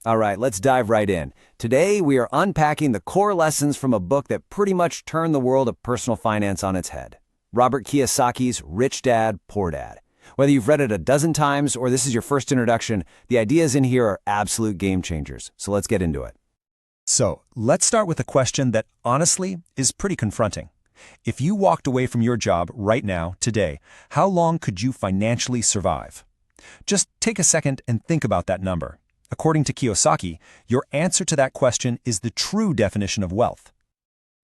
All right, let's dive right in. Today, we are unpacking the core lessons from a book that pretty much turned the world of personal finance on its head. Robert Kiyosaki's Rich Dad, Poor Dad. Whether you've read it a dozen times or this is your first introduction, the ideas in here are absolute game changers. So let's get into it. So, let's start with a question that honestly is pretty confronting. If you walked away from your job right now, today, how long could you financially survive? Just take a second and think about that number. According to Kiyosaki, your answer to that question is the true definition of wealth.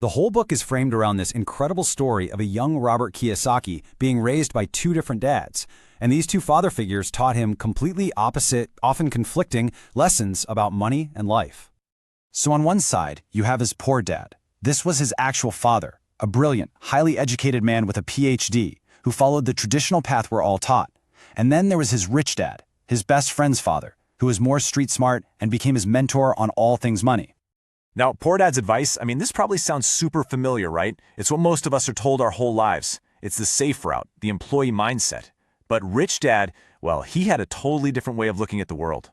The whole book is framed around this incredible story of a young Robert Kiyosaki being raised by two different dads, and these two father figures taught him completely opposite, often conflicting, lessons about money and life. So on one side, you have his poor dad. This was his actual father, a brilliant, highly educated man with a PhD who followed the traditional path we're all taught. And then there was his rich dad, his best friend's father, who was more street smart and became his mentor on all things money. Now, Poor Dad's advice, this probably sounds super familiar, right? It's what most of us are told our whole lives. It's the safe route, the employee mindset. But Rich Dad, well, he had a totally different way of looking at the world.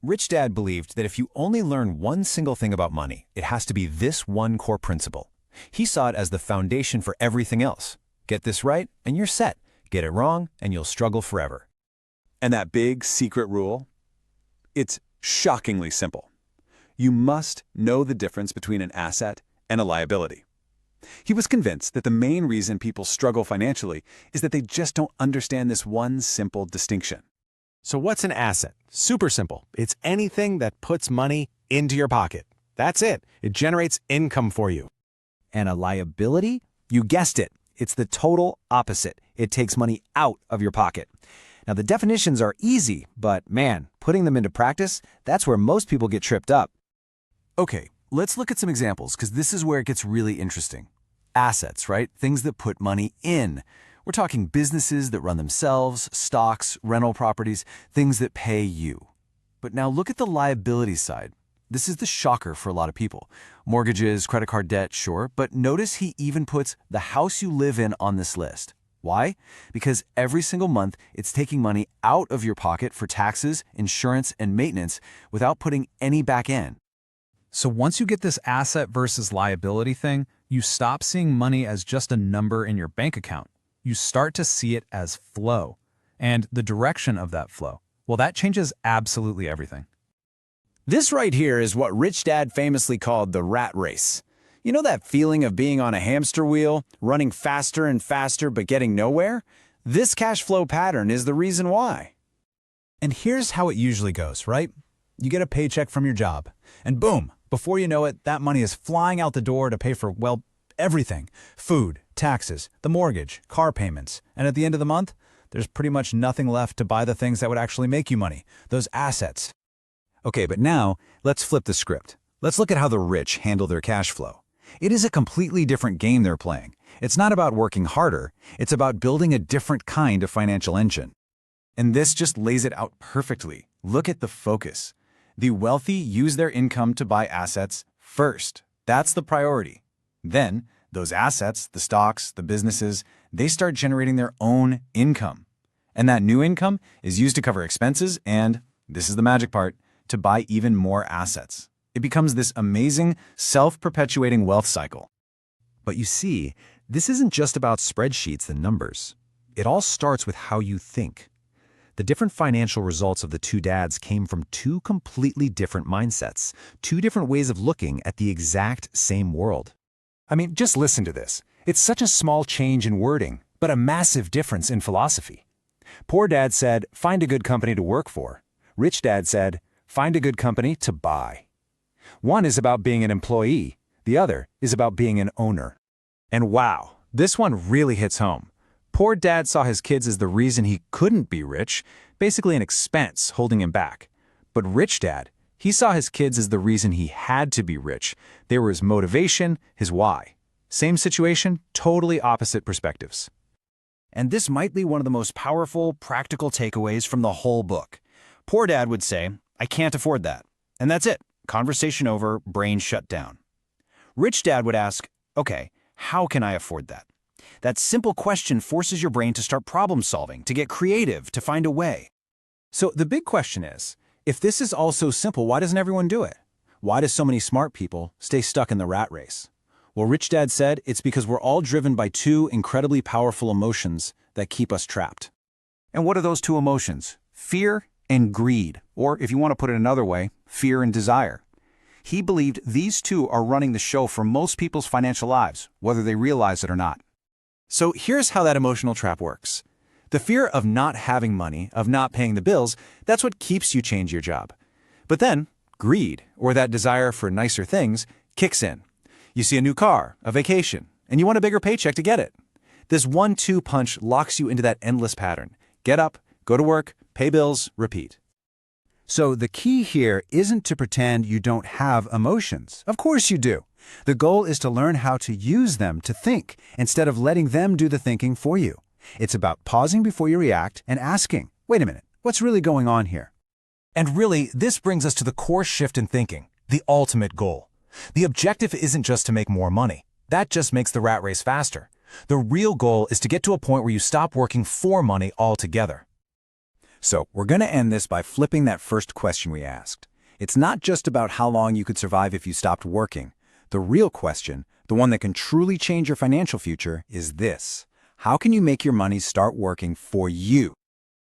Rich Dad believed that if you only learn one single thing about money, it has to be this one core principle. He saw it as the foundation for everything else. Get this right, and you're set. Get it wrong, and you'll struggle forever. And that big secret rule? It's shockingly simple. You must know the difference between an asset and a liability. He was convinced that the main reason people struggle financially is that they just don't understand this one simple distinction. So what's an asset? Super simple. It's anything that puts money into your pocket. That's it. It generates income for you. And a liability? You guessed it. It's the total opposite. It takes money out of your pocket. Now, the definitions are easy, but man, putting them into practice, that's where most people get tripped up. Okay, let's look at some examples because this is where it gets really interesting. Assets, right? Things that put money in. We're talking businesses that run themselves, stocks, rental properties, things that pay you. But now look at the liability side. This is the shocker for a lot of people. Mortgages, credit card debt, sure, but notice he even puts the house you live in on this list. Why? Because every single month, it's taking money out of your pocket for taxes, insurance, and maintenance without putting any back in. So once you get this asset versus liability thing, you stop seeing money as just a number in your bank account. You start to see it as flow. And the direction of that flow, well, that changes absolutely everything. This right here is what Rich Dad famously called the rat race. You know that feeling of being on a hamster wheel, running faster and faster but getting nowhere? This cash flow pattern is the reason why. And here's how it usually goes, right? You get a paycheck from your job, and boom, before you know it, that money is flying out the door to pay for, well, everything. Food, taxes, the mortgage, car payments. And at the end of the month, there's pretty much nothing left to buy the things that would actually make you money, those assets. Okay, but now, let's flip the script. Let's look at how the rich handle their cash flow. It is a completely different game they're playing. It's not about working harder, it's about building a different kind of financial engine. And this just lays it out perfectly. Look at the focus. The wealthy use their income to buy assets first. That's the priority. Then, those assets, the stocks, the businesses, they start generating their own income. And that new income is used to cover expenses and, this is the magic part, to buy even more assets. It becomes this amazing, self-perpetuating wealth cycle. But you see, this isn't just about spreadsheets and numbers. It all starts with how you think. The different financial results of the two dads came from two completely different mindsets, two different ways of looking at the exact same world. Just listen to this. It's such a small change in wording, but a massive difference in philosophy. Poor Dad said, find a good company to work for. Rich Dad said, find a good company to buy. One is about being an employee, the other is about being an owner. And wow, this one really hits home. Poor Dad saw his kids as the reason he couldn't be rich, basically an expense holding him back. But Rich Dad, he saw his kids as the reason he had to be rich. They were his motivation, his why. Same situation, totally opposite perspectives. And this might be one of the most powerful, practical takeaways from the whole book. Poor Dad would say, I can't afford that. And that's it. Conversation over, brain shut down. Rich Dad would ask, okay, how can I afford that? That simple question forces your brain to start problem solving, to get creative, to find a way. So the big question is, If this is all so simple, why doesn't everyone do it? Why do so many smart people stay stuck in the rat race? Well, Rich Dad said it's because we're all driven by two incredibly powerful emotions that keep us trapped. And what are those two emotions? Fear and greed, or if you want to put it another way, fear and desire. He believed these two are running the show for most people's financial lives, whether they realize it or not. So here's how that emotional trap works. The fear of not having money, of not paying the bills, that's what keeps you change your job. But then, greed, or that desire for nicer things, kicks in. You see a new car, a vacation, and you want a bigger paycheck to get it. This 1-2 punch locks you into that endless pattern. Get up, go to work, pay bills, repeat. So the key here isn't to pretend you don't have emotions. Of course you do. The goal is to learn how to use them to think, instead of letting them do the thinking for you. It's about pausing before you react and asking, wait a minute, what's really going on here? And really, this brings us to the core shift in thinking, the ultimate goal. The objective isn't just to make more money. That just makes the rat race faster. The real goal is to get to a point where you stop working for money altogether. So we're going to end this by flipping that first question we asked. It's not just about how long you could survive if you stopped working. The real question, the one that can truly change your financial future, is this. How can you make your money start working for you?